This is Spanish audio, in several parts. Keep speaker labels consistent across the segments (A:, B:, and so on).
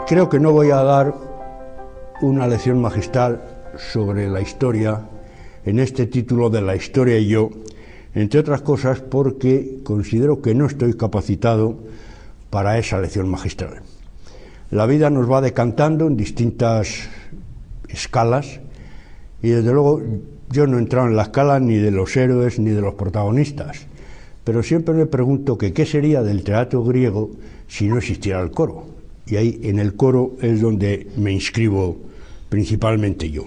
A: Creo que no voy a dar una lección magistral sobre la historia en este título de La historia y yo, entre otras cosas porque considero que no estoy capacitado para esa lección magistral. La vida nos va decantando en distintas escalas y desde luego yo no he entrado en la escala ni de los héroes ni de los protagonistas, pero siempre me pregunto que qué sería del teatro griego si no existiera el coro. Y ahí en el coro es donde me inscribo principalmente yo.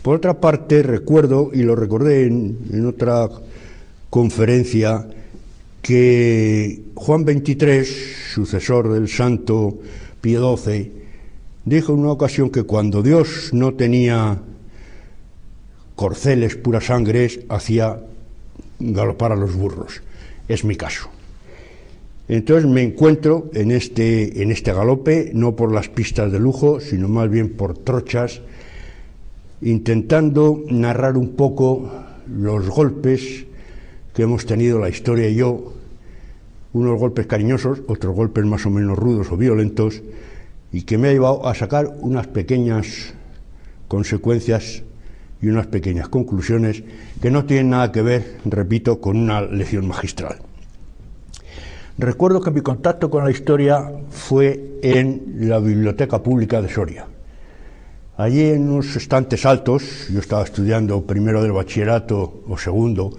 A: Por otra parte, recuerdo, y lo recordé en otra conferencia, que Juan XXIII, sucesor del santo Pío XII, dijo en una ocasión que cuando Dios no tenía corceles pura sangre, hacía galopar a los burros. Es mi caso. Entonces me encuentro en este galope, no por las pistas de lujo, sino más bien por trochas, intentando narrar un poco los golpes que hemos tenido la historia y yo, unos golpes cariñosos, otros golpes más o menos rudos o violentos, y que me ha llevado a sacar unas pequeñas consecuencias y unas pequeñas conclusiones que no tienen nada que ver, repito, con una lección magistral. Recuerdo que mi contacto con la historia fue en la Biblioteca Pública de Soria. Allí en unos estantes altos, yo estaba estudiando primero del bachillerato o segundo,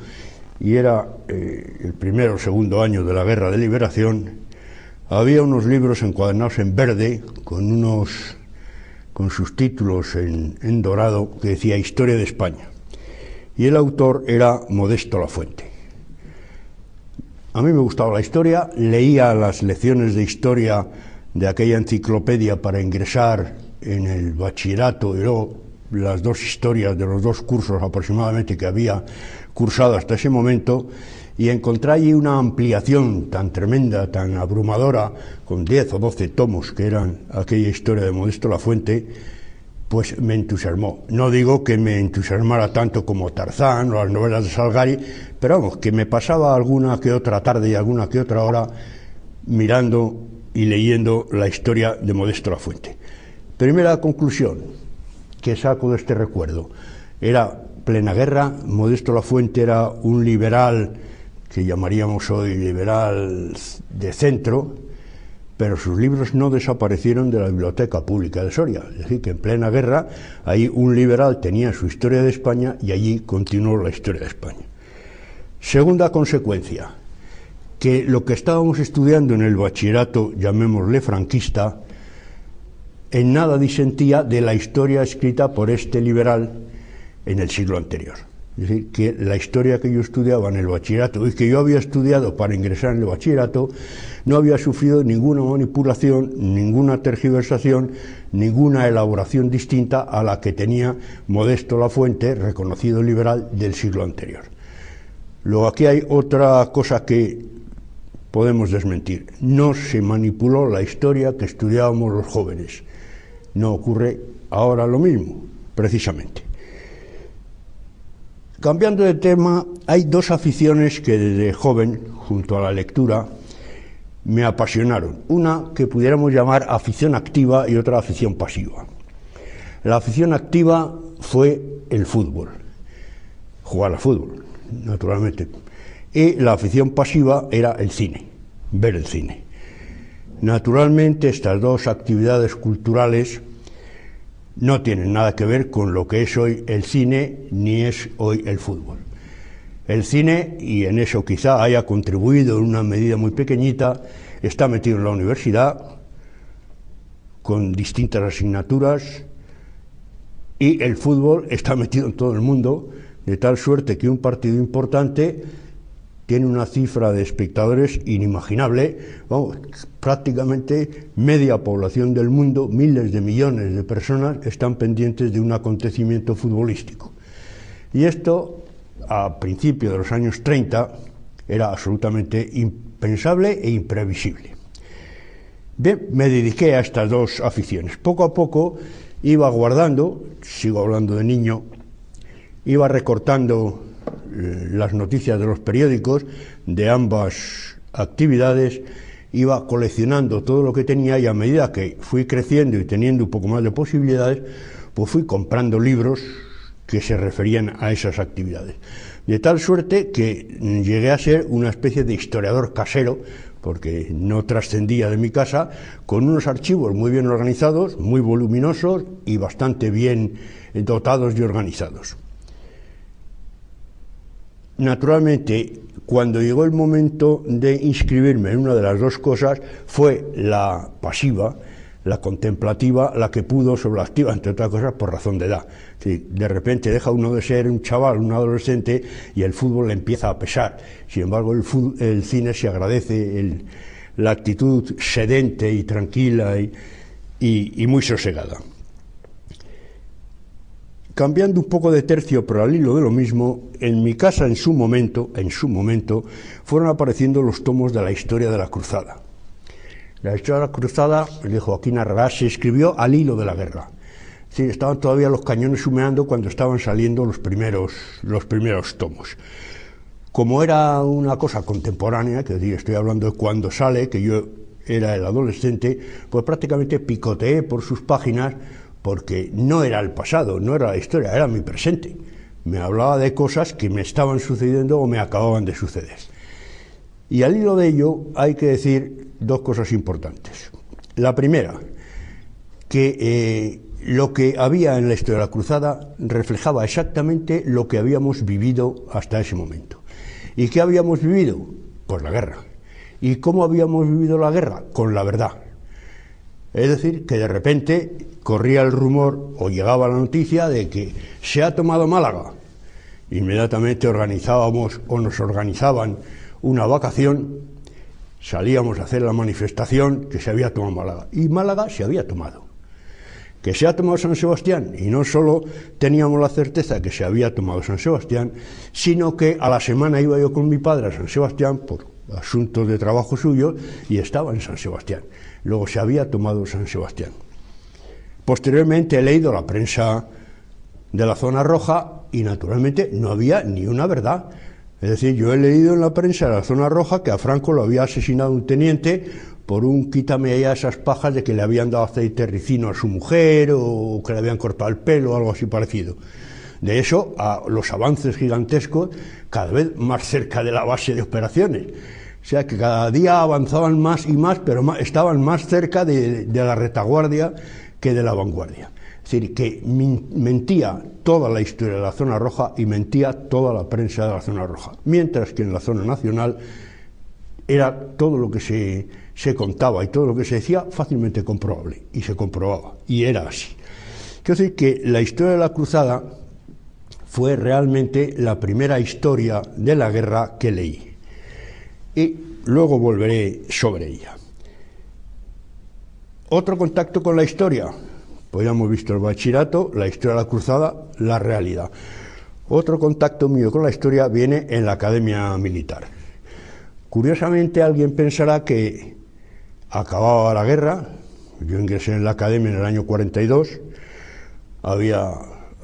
A: y era el primero o segundo año de la Guerra de Liberación, había unos libros encuadernados en verde con sus títulos en dorado que decía Historia de España. Y el autor era Modesto Lafuente. A mí me gustaba la historia, leía las lecciones de historia de aquella enciclopedia para ingresar en el bachillerato y luego las dos historias de los dos cursos aproximadamente que había cursado hasta ese momento, y encontré allí una ampliación tan tremenda, tan abrumadora, con 10 o 12 tomos que eran aquella historia de Modesto Lafuente, pues me entusiasmó. No digo que me entusiasmara tanto como Tarzán o las novelas de Salgari, pero vamos, que me pasaba alguna que otra tarde y alguna que otra hora mirando y leyendo la historia de Modesto Lafuente. Primera conclusión que saco de este recuerdo: era plena guerra. Modesto Lafuente era un liberal que llamaríamos hoy liberal de centro, pero sus libros no desaparecieron de la Biblioteca Pública de Soria. Es decir, que en plena guerra, ahí un liberal tenía su historia de España y allí continuó la historia de España. Segunda consecuencia, que lo que estábamos estudiando en el bachillerato, llamémosle franquista, en nada disentía de la historia escrita por este liberal en el siglo anterior. Es decir, que la historia que yo estudiaba en el bachillerato y que yo había estudiado para ingresar en el bachillerato no había sufrido ninguna manipulación, ninguna tergiversación, ninguna elaboración distinta a la que tenía Modesto Lafuente, reconocido liberal del siglo anterior. Luego aquí hay otra cosa que podemos desmentir: no se manipuló la historia que estudiábamos los jóvenes. No ocurre ahora lo mismo, precisamente. Cambiando de tema, hay dos aficiones que desde joven, junto a la lectura, me apasionaron. Una que pudiéramos llamar afición activa y otra afición pasiva. La afición activa fue el fútbol, jugar al fútbol, naturalmente. Y la afición pasiva era el cine, ver el cine. Naturalmente, estas dos actividades culturales no tienen nada que ver con lo que es hoy el cine, ni es hoy el fútbol. El cine, y en eso quizá haya contribuido en una medida muy pequeñita, está metido en la universidad, con distintas asignaturas, y el fútbol está metido en todo el mundo, de tal suerte que un partido importante tiene una cifra de espectadores inimaginable. Vamos, prácticamente media población del mundo, miles de millones de personas, están pendientes de un acontecimiento futbolístico. Y esto, a principios de los años 30, era absolutamente impensable e imprevisible. Bien, me dediqué a estas dos aficiones. Poco a poco iba guardando, sigo hablando de niño, iba recortando las noticias de los periódicos de ambas actividades iba coleccionando todo lo que tenía, y a medida que fui creciendo y teniendo un poco más de posibilidades, pues fui comprando libros que se referían a esas actividades. De tal suerte que llegué a ser una especie de historiador casero, porque no trascendía de mi casa, con unos archivos muy bien organizados, muy voluminosos y bastante bien dotados y organizados. Naturalmente, cuando llegó el momento de inscribirme en una de las dos cosas, fue la pasiva, la contemplativa, la que pudo sobre la activa, entre otras cosas por razón de edad. Sí, de repente deja uno de ser un chaval, un adolescente, y el fútbol le empieza a pesar. Sin embargo, el cine se agradece, la actitud sedente y tranquila y muy sosegada. Cambiando un poco de tercio, pero al hilo de lo mismo, en mi casa en su momento, fueron apareciendo los tomos de la historia de la cruzada. La historia de la cruzada, de Joaquín Arrarás, se escribió al hilo de la guerra. Sí, estaban todavía los cañones humeando cuando estaban saliendo los primeros tomos. Como era una cosa contemporánea, que estoy hablando de cuando sale, que yo era el adolescente, pues prácticamente picoteé por sus páginas, porque no era el pasado, no era la historia, era mi presente. Me hablaba de cosas que me estaban sucediendo o me acababan de suceder. Y al hilo de ello hay que decir dos cosas importantes. La primera, que lo que había en la historia de la cruzada reflejaba exactamente lo que habíamos vivido hasta ese momento. ¿Y qué habíamos vivido? Pues la guerra. ¿Y cómo habíamos vivido la guerra? Con la verdad. Es decir, que de repente corría el rumor o llegaba la noticia de que se ha tomado Málaga. Inmediatamente organizábamos o nos organizaban una vacación, salíamos a hacer la manifestación que se había tomado Málaga. Y Málaga se había tomado. Que se ha tomado San Sebastián, y no solo teníamos la certeza de que se había tomado San Sebastián, sino que a la semana iba yo con mi padre a San Sebastián por asuntos de trabajo suyo y estaba en San Sebastián. Luego se había tomado San Sebastián. Posteriormente he leído la prensa de la zona roja y naturalmente no había ni una verdad. Es decir, yo he leído en la prensa de la zona roja que a Franco lo había asesinado un teniente por un quítame allá esas pajas de que le habían dado aceite ricino a su mujer o que le habían cortado el pelo o algo así parecido. De eso a los avances gigantescos cada vez más cerca de la base de operaciones. O sea que cada día avanzaban más y más, pero estaban más cerca de la retaguardia que de la vanguardia. Es decir, que mentía toda la historia de la zona roja y mentía toda la prensa de la zona roja. Mientras que en la zona nacional era todo lo que se contaba y todo lo que se decía fácilmente comprobable, y se comprobaba, y era así. Quiero decir que la historia de la cruzada fue realmente la primera historia de la guerra que leí. Y luego volveré sobre ella. Otro contacto con la historia, pues ya hemos visto el bachillerato, la historia de la cruzada, la realidad. Otro contacto mío con la historia viene en la academia militar. Curiosamente alguien pensará que acababa la guerra, yo ingresé en la academia en el año 42, había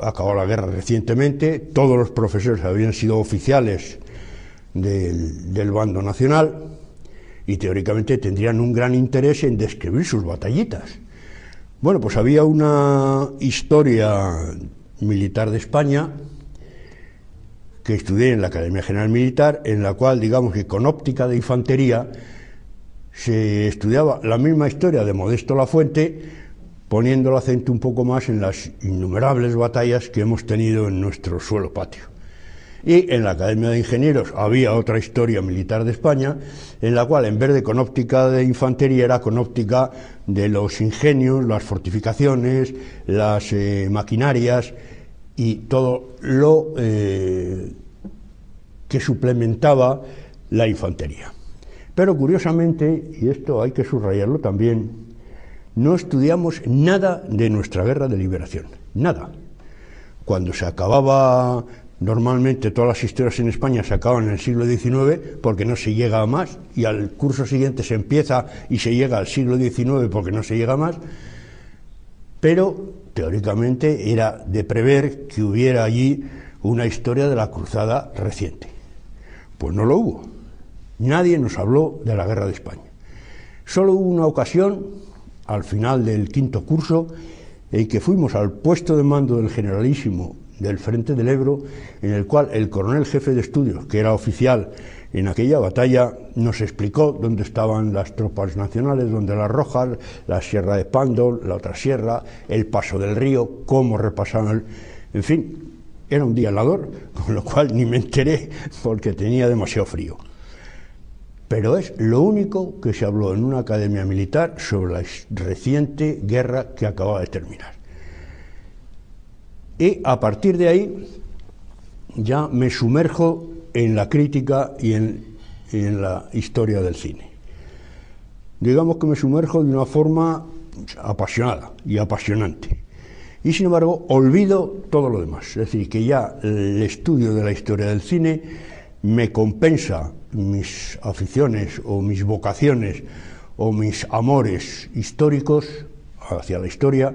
A: acabado la guerra recientemente, todos los profesores habían sido oficiales del bando nacional y teóricamente tendrían un gran interés en describir sus batallitas. Bueno, pues había una historia militar de España que estudié en la Academia General Militar, en la cual, digamos que con óptica de infantería, se estudiaba la misma historia de Modesto Lafuente, poniendo el acento un poco más en las innumerables batallas que hemos tenido en nuestro suelo patrio. Y en la Academia de Ingenieros había otra historia militar de España, en la cual en vez de con óptica de infantería era con óptica de los ingenios, las fortificaciones, las maquinarias y todo lo que suplementaba la infantería. Pero curiosamente, y esto hay que subrayarlo también, no estudiamos nada de nuestra guerra de liberación, nada. Cuando se acababa, normalmente todas las historias en España se acaban en el siglo XIX porque no se llega a más, y al curso siguiente se empieza y se llega al siglo XIX porque no se llega a más, pero teóricamente era de prever que hubiera allí una historia de la cruzada reciente. Pues no lo hubo. Nadie nos habló de la guerra de España. Solo hubo una ocasión, al final del quinto curso, en que fuimos al puesto de mando del generalísimo del Frente del Ebro, en el cual el coronel jefe de estudios, que era oficial en aquella batalla, nos explicó dónde estaban las tropas nacionales, dónde las Rojas, la Sierra de Pando, la otra sierra, el paso del río, cómo repasaban, en fin, era un día helador, con lo cual ni me enteré porque tenía demasiado frío. Pero es lo único que se habló en una academia militar sobre la reciente guerra que acababa de terminar. Y a partir de ahí ya me sumerjo en la crítica y en la historia del cine. Digamos que me sumerjo de una forma apasionada y apasionante. Y sin embargo olvido todo lo demás. Es decir, que ya el estudio de la historia del cine me compensa mis aficiones o mis vocaciones o mis amores históricos hacia la historia,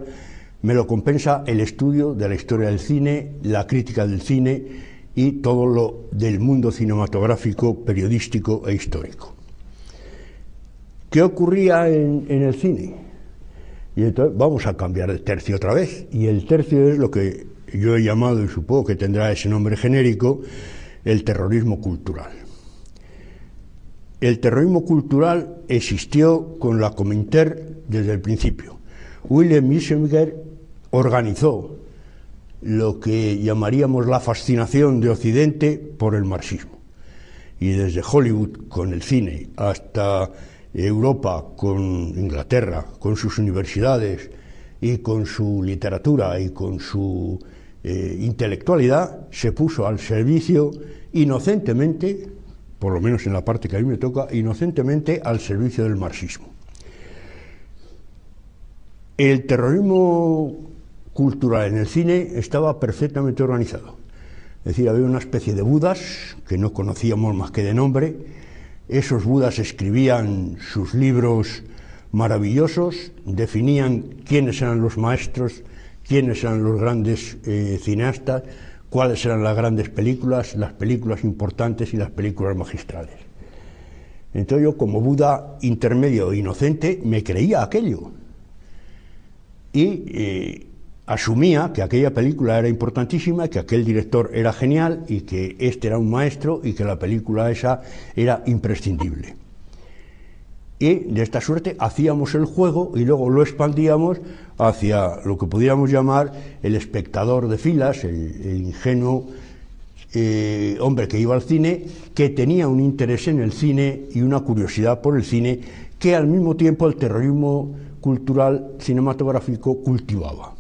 A: me lo compensa el estudio de la historia del cine, la crítica del cine y todo lo del mundo cinematográfico, periodístico e histórico. ¿Qué ocurría en el cine? Y entonces vamos a cambiar de tercio otra vez, y el tercio es lo que yo he llamado, y supongo que tendrá ese nombre genérico, el terrorismo cultural. El terrorismo cultural existió con la Comintern desde el principio. Wilhelm Meisenberg organizó lo que llamaríamos la fascinación de Occidente por el marxismo. Y desde Hollywood con el cine hasta Europa con Inglaterra, con sus universidades y con su literatura y con su intelectualidad, se puso al servicio inocentemente, por lo menos en la parte que a mí me toca, inocentemente al servicio del marxismo. El terrorismo cultural en el cine estaba perfectamente organizado. Es decir, había una especie de budas que no conocíamos más que de nombre. Esos budas escribían sus libros maravillosos, definían quiénes eran los maestros, quiénes eran los grandes cineastas, cuáles eran las grandes películas, las películas importantes y las películas magistrales. Entonces yo, como Buda intermedio e inocente, me creía aquello y asumía que aquella película era importantísima, que aquel director era genial y que este era un maestro y que la película esa era imprescindible. Y de esta suerte hacíamos el juego y luego lo expandíamos hacia lo que pudiéramos llamar el espectador de filas, el ingenuo hombre que iba al cine, que tenía un interés en el cine y una curiosidad por el cine que al mismo tiempo el terrorismo cultural cinematográfico cultivaba.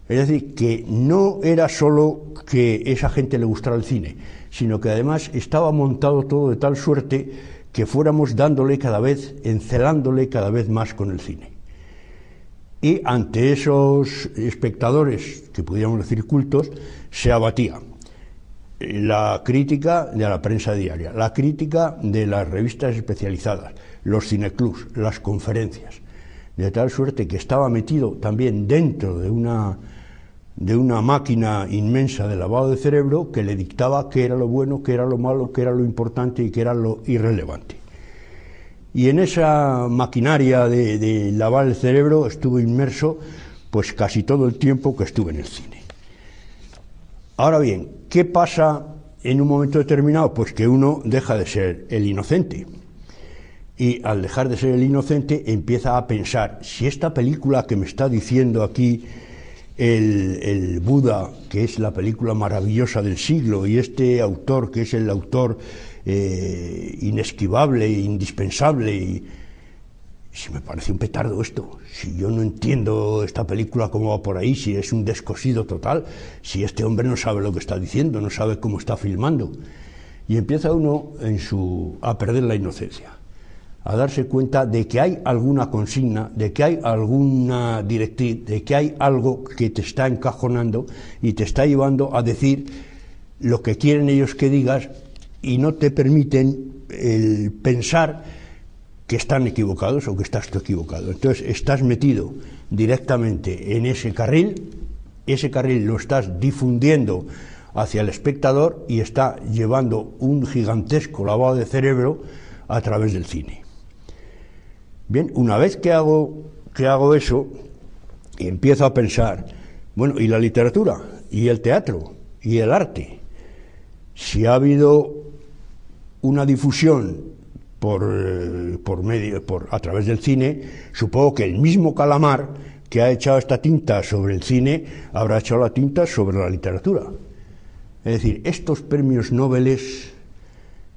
A: Es decir, que no era solo que esa gente le gustara el cine, sino que además estaba montado todo de tal suerte que fuéramos dándole cada vez, encelándole cada vez más con el cine. Y ante esos espectadores, que pudiéramos decir cultos, se abatía la crítica de la prensa diaria, la crítica de las revistas especializadas, los cineclubs, las conferencias, de tal suerte que estaba metido también dentro de una máquina inmensa de lavado de cerebro que le dictaba qué era lo bueno, qué era lo malo, qué era lo importante y qué era lo irrelevante. Y en esa maquinaria de lavar el cerebro estuve inmerso pues casi todo el tiempo que estuve en el cine. Ahora bien, ¿qué pasa en un momento determinado? Pues que uno deja de ser el inocente. Y al dejar de ser el inocente empieza a pensar, si esta película que me está diciendo aquí el Buda, que es la película maravillosa del siglo, y este autor, que es el autor inesquivable e indispensable, y si me parece un petardo esto, si yo no entiendo esta película cómo va por ahí, si es un descosido total, si este hombre no sabe lo que está diciendo, no sabe cómo está filmando, y empieza uno a perder la inocencia, a darse cuenta de que hay alguna consigna, de que hay alguna directriz, de que hay algo que te está encajonando y te está llevando a decir lo que quieren ellos que digas y no te permiten el pensar que están equivocados o que estás tú equivocado. Entonces estás metido directamente en ese carril lo estás difundiendo hacia el espectador y está llevando un gigantesco lavado de cerebro a través del cine. Bien, una vez que hago eso, empiezo a pensar, bueno, ¿y la literatura? ¿Y el teatro? ¿Y el arte? Si ha habido una difusión a través del cine, supongo que el mismo Calamar que ha echado esta tinta sobre el cine habrá echado la tinta sobre la literatura. Es decir, estos premios Nobel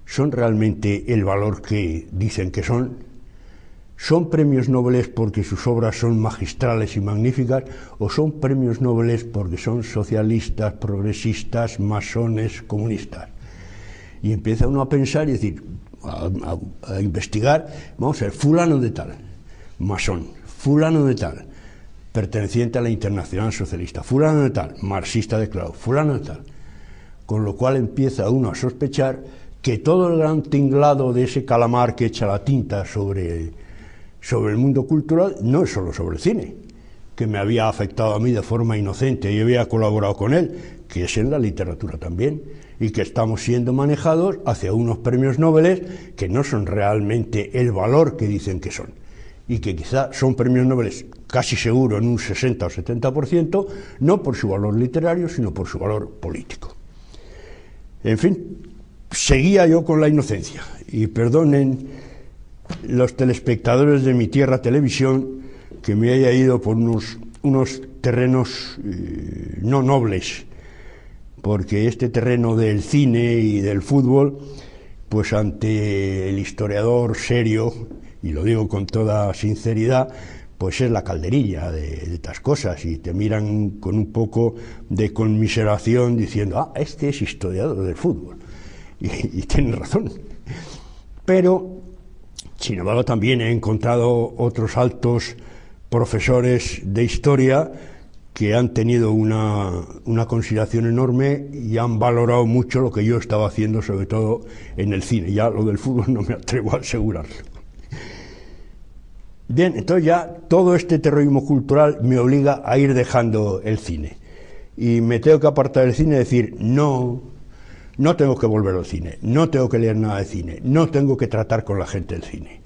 A: son realmente el valor que dicen que son. ¿Son premios Nobel porque sus obras son magistrales y magníficas, o son premios Nobel porque son socialistas, progresistas, masones, comunistas? Y empieza uno a pensar y decir, a investigar, vamos a ver, fulano de tal, masón, fulano de tal, perteneciente a la Internacional Socialista, fulano de tal, marxista declarado, fulano de tal. Con lo cual empieza uno a sospechar que todo el gran tinglado de ese Calamar que echa la tinta sobre el mundo cultural no es solo sobre el cine, que me había afectado a mí de forma inocente y había colaborado con él, que es en la literatura también, y que estamos siendo manejados hacia unos premios Nobel que no son realmente el valor que dicen que son, y que quizá son premios Nobel casi seguro en un 60 o 70%, no por su valor literario, sino por su valor político. En fin, seguía yo con la inocencia, y perdonen los telespectadores de Mi Tierra Televisión que me haya ido por unos terrenos no nobles, porque este terreno del cine y del fútbol, pues ante el historiador serio, y lo digo con toda sinceridad, pues es la calderilla de estas cosas, y te miran con un poco de conmiseración diciendo, este es historiador del fútbol, y tienen razón. Pero, sin embargo, también he encontrado otros altos profesores de historia que han tenido una consideración enorme y han valorado mucho lo que yo estaba haciendo, sobre todo en el cine. Ya lo del fútbol no me atrevo a asegurarlo. Bien, entonces ya todo este terrorismo cultural me obliga a ir dejando el cine. Y me tengo que apartar del cine y decir, no tengo que volver al cine, no tengo que leer nada de cine, no tengo que tratar con la gente del cine.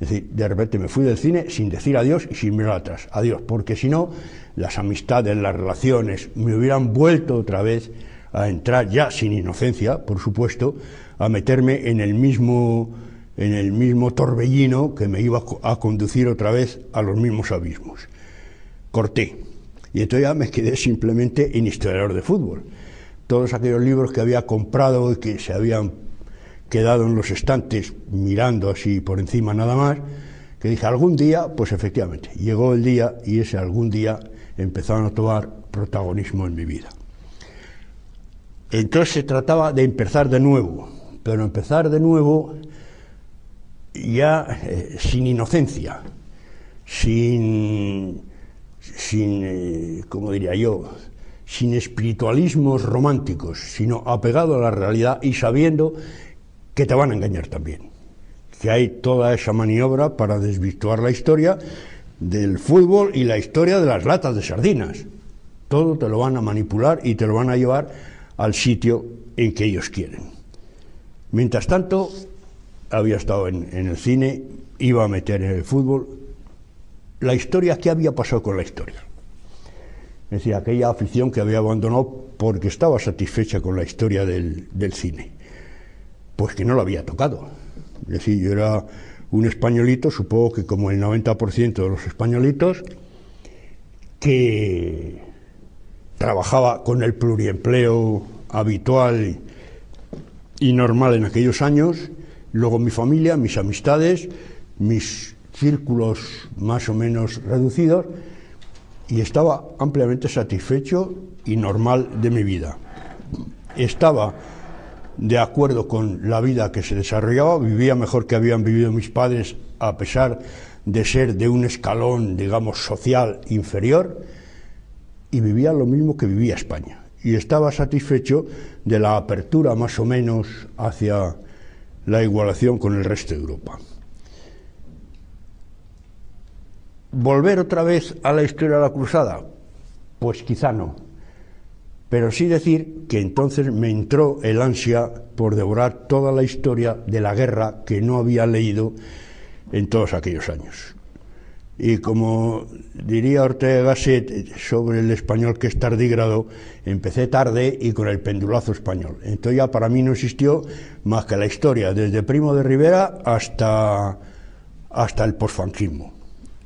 A: Es decir, de repente me fui del cine sin decir adiós y sin mirar atrás. Adiós, porque si no, las amistades, las relaciones, me hubieran vuelto otra vez a entrar, ya sin inocencia, por supuesto, a meterme en el mismo torbellino que me iba a conducir otra vez a los mismos abismos. Corté. Y entonces ya me quedé simplemente en historiador de fútbol. Todos aquellos libros que había comprado y que se habían quedado en los estantes mirando así por encima nada más, que dije algún día, pues efectivamente, llegó el día y ese algún día empezaron a tomar protagonismo en mi vida. Entonces se trataba de empezar de nuevo, pero empezar de nuevo ya sin inocencia, sin como diría yo, sin espiritualismos románticos, sino apegado a la realidad y sabiendo que te van a engañar también, que hay toda esa maniobra para desvirtuar la historia del fútbol y la historia de las latas de sardinas. Todo te lo van a manipular y te lo van a llevar al sitio en que ellos quieren. Mientras tanto, había estado en el cine, iba a meter en el fútbol. La historia, ¿qué había pasado con la historia? Es decir, aquella afición que había abandonado porque estaba satisfecha con la historia del cine. Pues que no lo había tocado. Es decir, yo era un españolito, supongo que como el 90% de los españolitos, que trabajaba con el pluriempleo habitual y normal en aquellos años, luego mi familia, mis amistades, mis círculos más o menos reducidos, y estaba ampliamente satisfecho y normal de mi vida. Estaba de acuerdo con la vida que se desarrollaba, vivía mejor que habían vivido mis padres, a pesar de ser de un escalón, digamos, social inferior, y vivía lo mismo que vivía España. Y estaba satisfecho de la apertura más o menos hacia la igualación con el resto de Europa. ¿Volver otra vez a la historia de la cruzada? Pues quizá no. Pero sí decir que entonces me entró el ansia por devorar toda la historia de la guerra que no había leído en todos aquellos años. Y como diría Ortega Gasset sobre el español que es tardígrado, empecé tarde y con el pendulazo español. Entonces ya para mí no existió más que la historia, desde Primo de Rivera hasta el posfranquismo,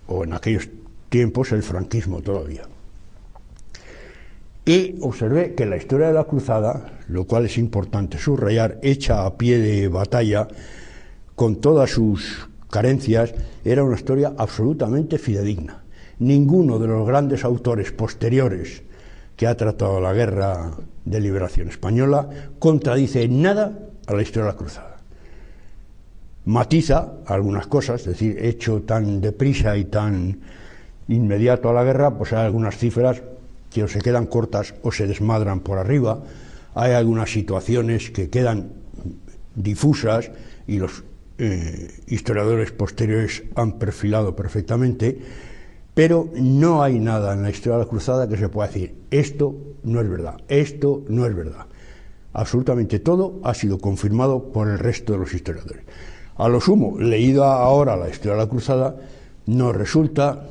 A: o en aquellos tiempos el franquismo todavía. Y observé que la historia de la cruzada, lo cual es importante subrayar, hecha a pie de batalla, con todas sus carencias, era una historia absolutamente fidedigna. Ninguno de los grandes autores posteriores que ha tratado la guerra de liberación española contradice en nada a la historia de la cruzada. Matiza algunas cosas, es decir, hecho tan deprisa y tan inmediato a la guerra, pues hay algunas cifras que o se quedan cortas o se desmadran por arriba, hay algunas situaciones que quedan difusas y los historiadores posteriores han perfilado perfectamente, pero no hay nada en la historia de la cruzada que se pueda decir, esto no es verdad, esto no es verdad. Absolutamente todo ha sido confirmado por el resto de los historiadores. A lo sumo, leída ahora la historia de la cruzada, nos resulta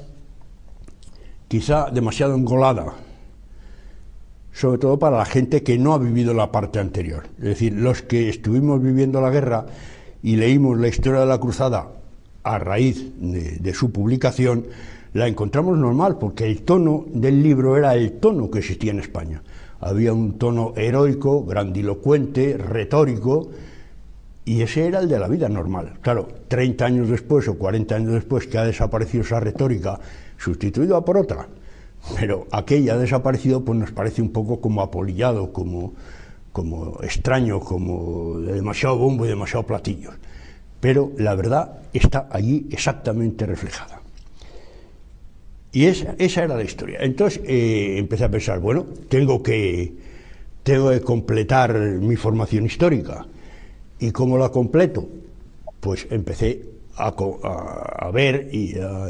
A: quizá demasiado engolada, sobre todo para la gente que no ha vivido la parte anterior. Es decir, los que estuvimos viviendo la guerra y leímos la historia de la cruzada a raíz de su publicación, la encontramos normal, porque el tono del libro era el tono que existía en España. Había un tono heroico, grandilocuente, retórico, y ese era el de la vida normal. Claro, 30 años después o 40 años después que ha desaparecido esa retórica, sustituida por otra, pero aquella ha desaparecido, pues nos parece un poco como apolillado, como extraño, como de demasiado bombo y demasiado platillo. Pero la verdad está allí exactamente reflejada. Y esa era la historia. Entonces empecé a pensar, bueno, tengo que completar mi formación histórica. ¿Y cómo la completo? Pues empecé a ver y a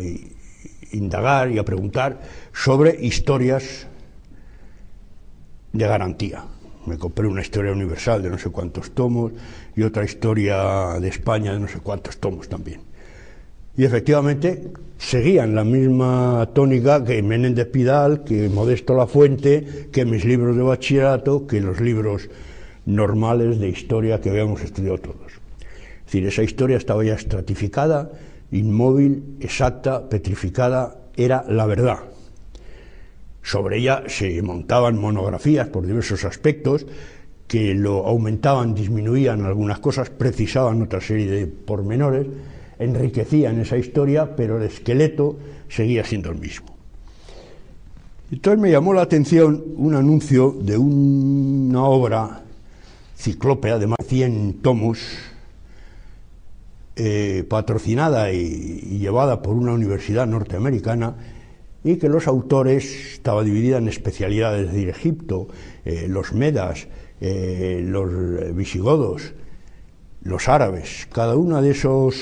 A: indagar y a preguntar sobre historias de garantía. Me compré una historia universal de no sé cuántos tomos y otra historia de España de no sé cuántos tomos también. Y efectivamente seguían la misma tónica que Menéndez Pidal, que Modesto Lafuente, que mis libros de bachillerato, que los libros normales de historia que habíamos estudiado todos. Es decir, esa historia estaba ya estratificada, inmóvil, exacta, petrificada, era la verdad. Sobre ella se montaban monografías por diversos aspectos que lo aumentaban, disminuían algunas cosas, precisaban otra serie de pormenores, enriquecían esa historia, pero el esqueleto seguía siendo el mismo. Entonces me llamó la atención un anuncio de una obra ciclópea de más de 100 tomos, patrocinada y llevada por una universidad norteamericana, y que los autores estaba dividida en especialidades, es decir, Egipto, los medas, los visigodos, los árabes. Cada uno de esos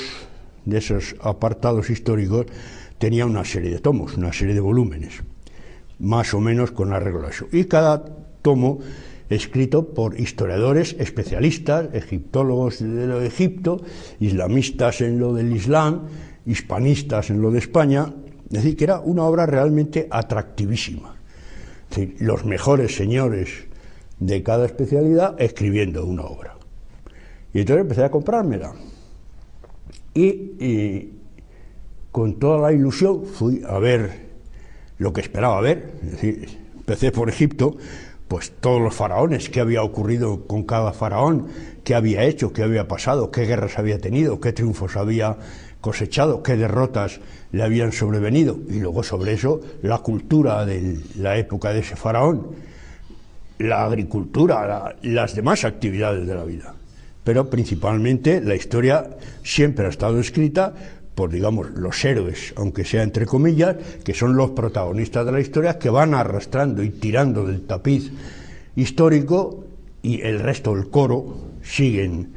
A: apartados históricos tenía una serie de tomos, una serie de volúmenes, más o menos con arreglo a eso. Y cada tomo escrito por historiadores especialistas, egiptólogos de lo de Egipto, islamistas en lo del Islam, hispanistas en lo de España. Es decir, que era una obra realmente atractivísima. Es decir, los mejores señores de cada especialidad escribiendo una obra. Y entonces empecé a comprármela. Y con toda la ilusión fui a ver lo que esperaba ver. Es decir, empecé por Egipto, pues todos los faraones, qué había ocurrido con cada faraón, qué había hecho, qué había pasado, qué guerras había tenido, qué triunfos había cosechado, qué derrotas le habían sobrevenido, y luego sobre eso la cultura de la época de ese faraón, la agricultura, las demás actividades de la vida. Pero principalmente la historia siempre ha estado escrita por, digamos, los héroes, aunque sea entre comillas, que son los protagonistas de la historia, que van arrastrando y tirando del tapiz histórico, y el resto del coro siguen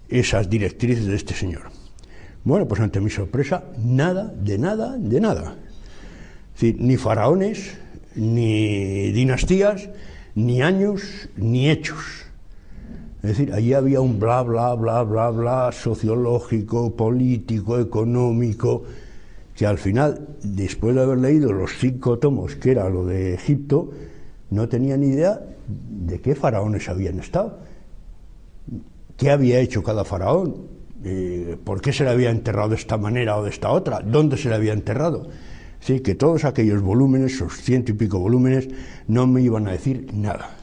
A: esas directrices de este señor. Bueno, pues ante mi sorpresa, nada, de nada, de nada. Es decir, ni faraones, ni dinastías, ni años, ni hechos. Es decir, allí había un bla, bla, bla, bla, bla, sociológico, político, económico, que al final, después de haber leído los 5 tomos, que era lo de Egipto, no tenía ni idea de qué faraones habían estado, qué había hecho cada faraón, por qué se le había enterrado de esta manera o de esta otra, dónde se le había enterrado. Así que todos aquellos volúmenes, esos 100 y pico volúmenes, no me iban a decir nada.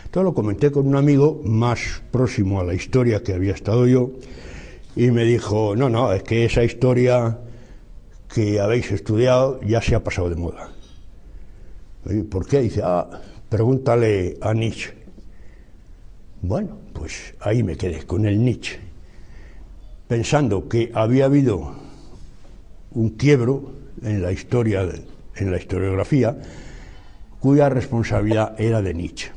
A: Entonces lo comenté con un amigo más próximo a la historia que había estado yo, y me dijo, no, es que esa historia que habéis estudiado ya se ha pasado de moda. ¿Por qué? Dice, pregúntale a Nietzsche. Bueno, pues ahí me quedé con el Nietzsche, pensando que había habido un quiebro en la historia, en la historiografía, cuya responsabilidad era de Nietzsche.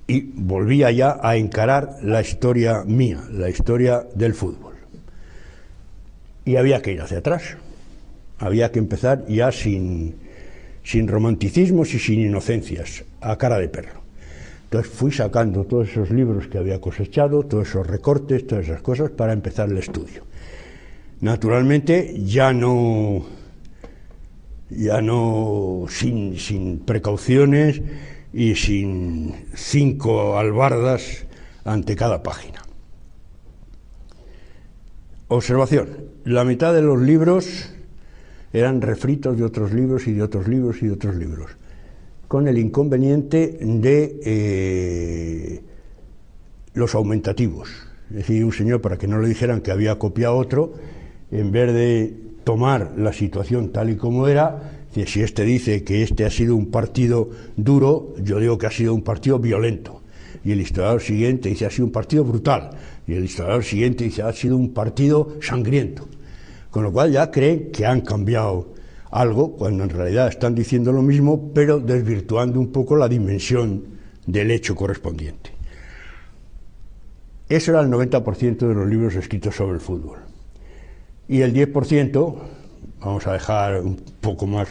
A: Y volvía ya a encarar la historia mía, la historia del fútbol. Y había que ir hacia atrás, había que empezar ya sin romanticismos y sin inocencias, a cara de perro. Entonces fui sacando todos esos libros que había cosechado, todos esos recortes, todas esas cosas para empezar el estudio. Naturalmente ya no sin precauciones y sin 5 albardas ante cada página. Observación: la mitad de los libros eran refritos de otros libros y de otros libros y de otros libros, con el inconveniente de los aumentativos. Es decir, un señor, para que no le dijeran que había copiado otro, en vez de tomar la situación tal y como era, si este dice que este ha sido un partido duro, yo digo que ha sido un partido violento. Y el historiador siguiente dice, ha sido un partido brutal. Y el historiador siguiente dice, ha sido un partido sangriento. Con lo cual ya creen que han cambiado algo, cuando en realidad están diciendo lo mismo, pero desvirtuando un poco la dimensión del hecho correspondiente. Eso era el 90% de los libros escritos sobre el fútbol. Y el 10%, vamos a dejar un poco más,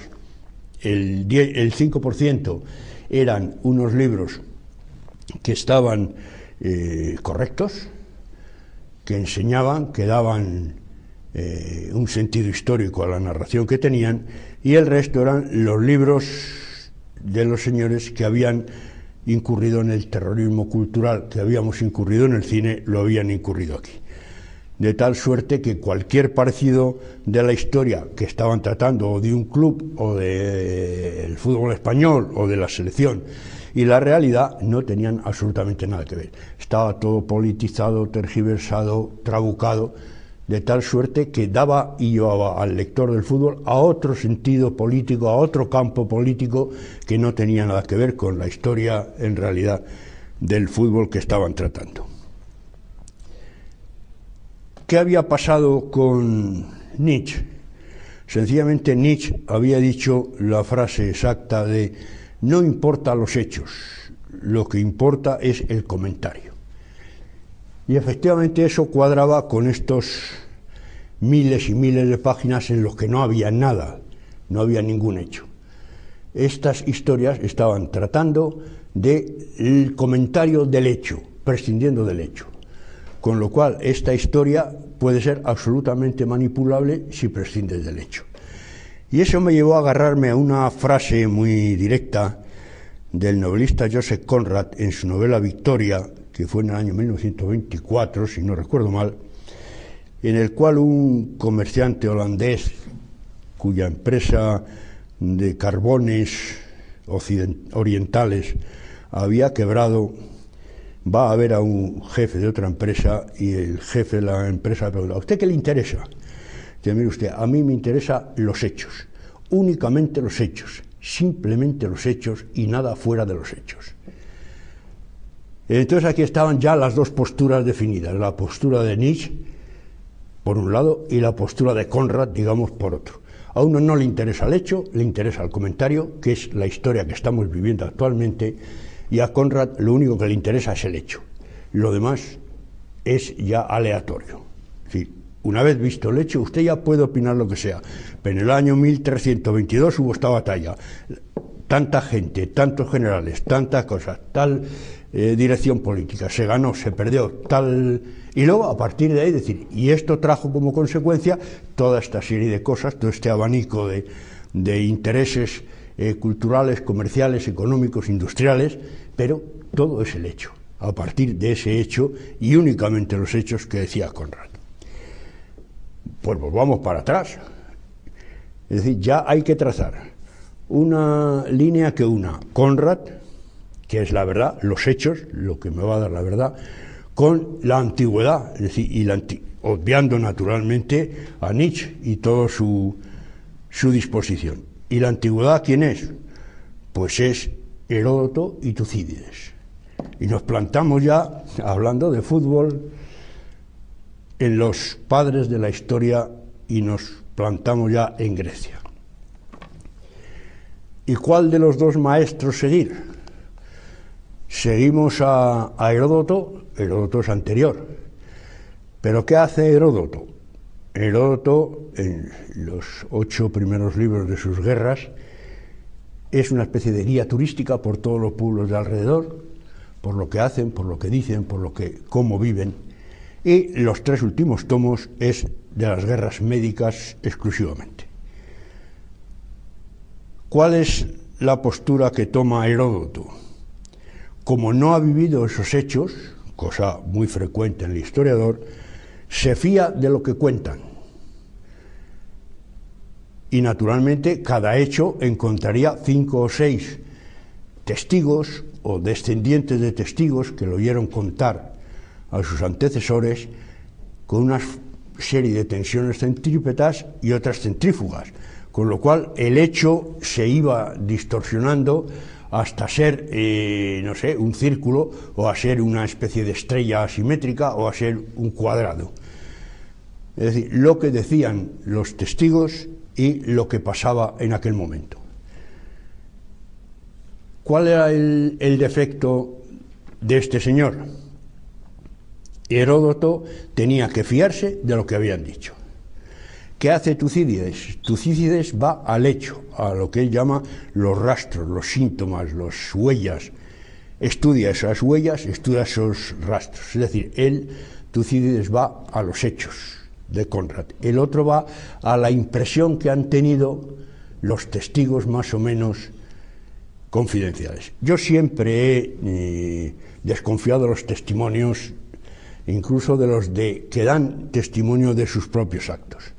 A: el 5% eran unos libros que estaban correctos, que enseñaban, que daban un sentido histórico a la narración que tenían, y el resto eran los libros de los señores que habían incurrido en el terrorismo cultural, que habíamos incurrido en el cine, lo habían incurrido aquí. De tal suerte que cualquier parecido de la historia que estaban tratando, o de un club, o del fútbol español, o de la selección, y la realidad, no tenían absolutamente nada que ver. Estaba todo politizado, tergiversado, trabucado, de tal suerte que daba y llevaba al lector del fútbol a otro sentido político, a otro campo político que no tenía nada que ver con la historia, en realidad, del fútbol que estaban tratando. ¿Qué había pasado con Nietzsche? Sencillamente Nietzsche había dicho la frase exacta de no importa los hechos, lo que importa es el comentario. Y efectivamente eso cuadraba con estos miles y miles de páginas en los que no había nada, no había ningún hecho. Estas historias estaban tratando del comentario del hecho, prescindiendo del hecho. Con lo cual, esta historia puede ser absolutamente manipulable si prescindes del hecho. Y eso me llevó a agarrarme a una frase muy directa del novelista Joseph Conrad en su novela Victoria, que fue en el año 1924, si no recuerdo mal, en el cual un comerciante holandés, cuya empresa de carbones orientales había quebrado, va a ver a un jefe de otra empresa y el jefe de la empresa le pregunta, ¿a usted qué le interesa? Dice, mire usted, a mí me interesan los hechos, únicamente los hechos, simplemente los hechos y nada fuera de los hechos. Entonces aquí estaban ya las dos posturas definidas, la postura de Nietzsche, por un lado, y la postura de Conrad, digamos, por otro. A uno no le interesa el hecho, le interesa el comentario, que es la historia que estamos viviendo actualmente, y a Conrad lo único que le interesa es el hecho. Lo demás es ya aleatorio. Es decir, una vez visto el hecho, usted ya puede opinar lo que sea, pero en el año 1322 hubo esta batalla, tanta gente, tantos generales, tantas cosas, tal dirección política, se ganó, se perdió, tal, y luego a partir de ahí decir, y esto trajo como consecuencia toda esta serie de cosas, todo este abanico de intereses culturales, comerciales, económicos, industriales, pero todo es el hecho, a partir de ese hecho y únicamente los hechos que decía Conrad. Pues volvamos para atrás, es decir, ya hay que trazar una línea que una Conrad, que es la verdad, los hechos, lo que me va a dar la verdad, con la antigüedad, es decir, obviando naturalmente a Nietzsche y toda su disposición. ¿Y la antigüedad quién es? Pues es Heródoto y Tucídides. Y nos plantamos ya, hablando de fútbol, en los padres de la historia y nos plantamos ya en Grecia. ¿Y cuál de los dos maestros seguir? Seguimos a Heródoto. Heródoto es anterior. ¿Pero qué hace Heródoto? Heródoto, en los 8 primeros libros de sus guerras, es una especie de guía turística por todos los pueblos de alrededor, por lo que hacen, por lo que dicen, cómo viven. Y los 3 últimos tomos es de las guerras médicas exclusivamente. ¿Cuál es la postura que toma Heródoto? Como no ha vivido esos hechos, cosa muy frecuente en el historiador, se fía de lo que cuentan. Y naturalmente cada hecho encontraría 5 o 6 testigos o descendientes de testigos que lo oyeron contar a sus antecesores con una serie de tensiones centrípetas y otras centrífugas, con lo cual el hecho se iba distorsionando hasta ser, no sé, un círculo, o a ser una especie de estrella asimétrica, o a ser un cuadrado. Es decir, lo que decían los testigos y lo que pasaba en aquel momento. ¿Cuál era el defecto de este señor? Heródoto tenía que fiarse de lo que habían dicho. ¿Qué hace Tucídides? Tucídides va al hecho, a lo que él llama los rastros, los síntomas, las huellas. Estudia esas huellas, estudia esos rastros. Es decir, Tucídides va a los hechos de Conrad. El otro va a la impresión que han tenido los testigos más o menos confidenciales. Yo siempre he desconfiado de los testimonios, incluso de los que dan testimonio de sus propios actos.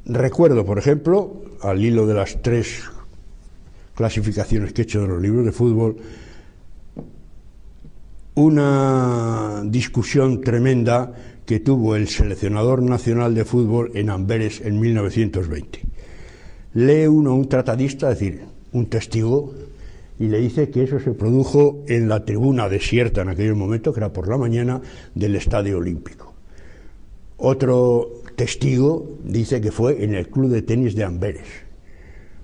A: Recuerdo, por ejemplo, al hilo de las 3 clasificaciones que he hecho de los libros de fútbol, una discusión tremenda que tuvo el seleccionador nacional de fútbol en Amberes en 1920. Lee uno un tratadista, es decir, un testigo, y le dice que eso se produjo en la tribuna desierta en aquel momento, que era por la mañana, del Estadio Olímpico. Otro testigo dice que fue en el club de tenis de Amberes.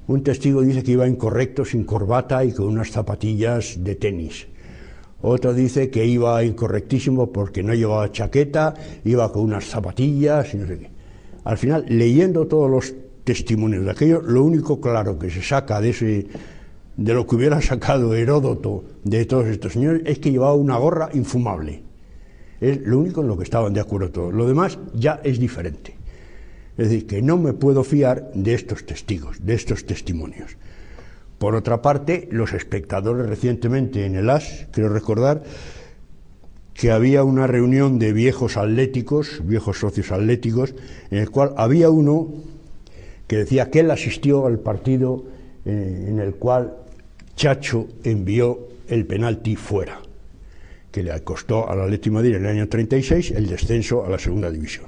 A: Un testigo dice que iba incorrecto, sin corbata y con unas zapatillas de tenis. Otro dice que iba incorrectísimo porque no llevaba chaqueta, iba con unas zapatillas y no sé qué. Al final, leyendo todos los testimonios de aquello, lo único claro que se saca de lo que hubiera sacado Heródoto de todos estos señores es que llevaba una gorra infumable. Es lo único en lo que estaban de acuerdo todos. Lo demás ya es diferente. Es decir, que no me puedo fiar de estos testigos, de estos testimonios. Por otra parte, los espectadores recientemente en el AS, creo recordar que había una reunión de viejos atléticos, viejos socios atléticos, en el cual había uno que decía que él asistió al partido en el cual Chacho envió el penalti fuera, que le costó al Atlético de Madrid en el año 36 el descenso a la segunda división.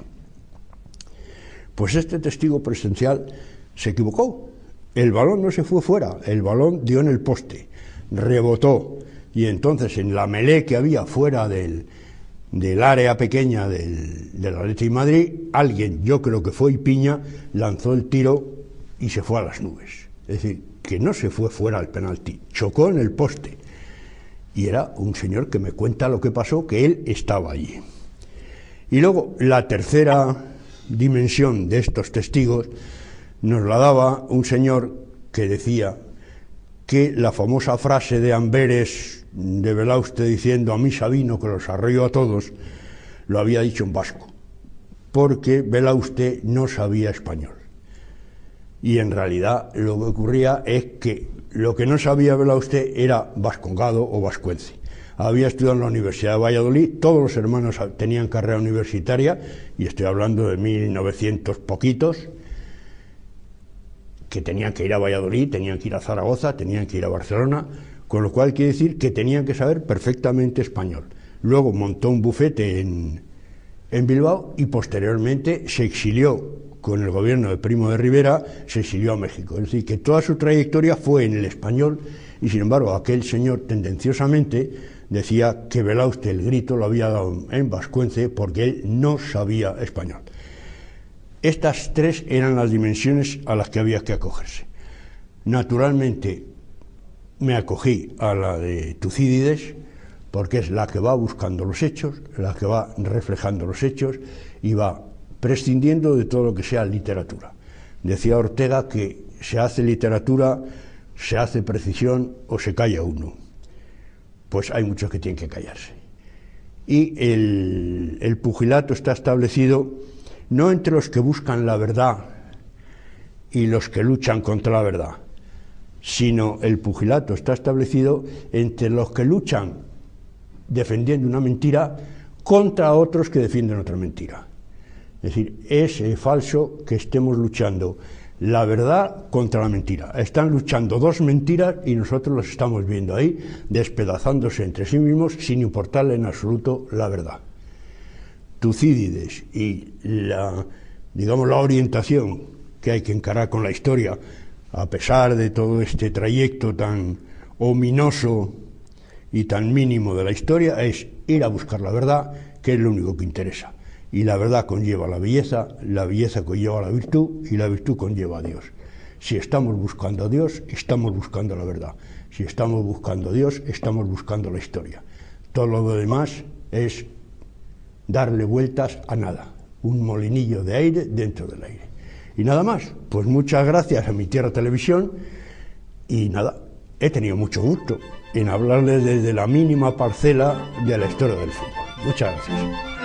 A: Pues este testigo presencial se equivocó. El balón no se fue fuera, el balón dio en el poste, rebotó, y entonces en la melé que había fuera del área pequeña del Atlético de Madrid, alguien, yo creo que fue Ipiña, lanzó el tiro y se fue a las nubes. Es decir, que no se fue fuera el penalti, chocó en el poste. Y era un señor que me cuenta lo que pasó, que él estaba allí. Y luego, la tercera dimensión de estos testigos nos la daba un señor que decía que la famosa frase de Amberes de Belauste diciendo a mí Sabino que los arrolló a todos, lo había dicho en vasco, porque Belauste no sabía español. Y en realidad lo que ocurría es que lo que no sabía Belauste era vascongado o vascuence. Había estudiado en la Universidad de Valladolid, todos los hermanos tenían carrera universitaria, y estoy hablando de 1900 poquitos, que tenían que ir a Valladolid, tenían que ir a Zaragoza, tenían que ir a Barcelona, con lo cual quiere decir que tenían que saber perfectamente español. Luego montó un bufete en Bilbao y posteriormente se exilió con el gobierno de Primo de Rivera, se exilió a México. Es decir, que toda su trayectoria fue en el español, y sin embargo aquel señor tendenciosamente decía que Belauste el grito lo había dado en vascuence porque él no sabía español. Estas tres eran las dimensiones a las que había que acogerse. Naturalmente me acogí a la de Tucídides, porque es la que va buscando los hechos, la que va reflejando los hechos y va prescindiendo de todo lo que sea literatura. Decía Ortega que se hace literatura, se hace precisión o se calla uno. Pues hay muchos que tienen que callarse. Y el pugilato está establecido no entre los que buscan la verdad y los que luchan contra la verdad, sino el pugilato está establecido entre los que luchan defendiendo una mentira contra otros que defienden otra mentira. Es decir, es falso que estemos luchando la verdad contra la mentira. Están luchando dos mentiras y nosotros los estamos viendo ahí despedazándose entre sí mismos sin importarle en absoluto la verdad. Tucídides y la orientación que hay que encarar con la historia, a pesar de todo este trayecto tan ominoso y tan mínimo de la historia, es ir a buscar la verdad, que es lo único que interesa. Y la verdad conlleva la belleza conlleva la virtud, y la virtud conlleva a Dios. Si estamos buscando a Dios, estamos buscando la verdad. Si estamos buscando a Dios, estamos buscando la historia. Todo lo demás es darle vueltas a nada, un molinillo de aire dentro del aire. Y nada más, pues muchas gracias a Mi Tierra Televisión, y nada, he tenido mucho gusto en hablarles desde la mínima parcela de la historia del fútbol. Muchas gracias.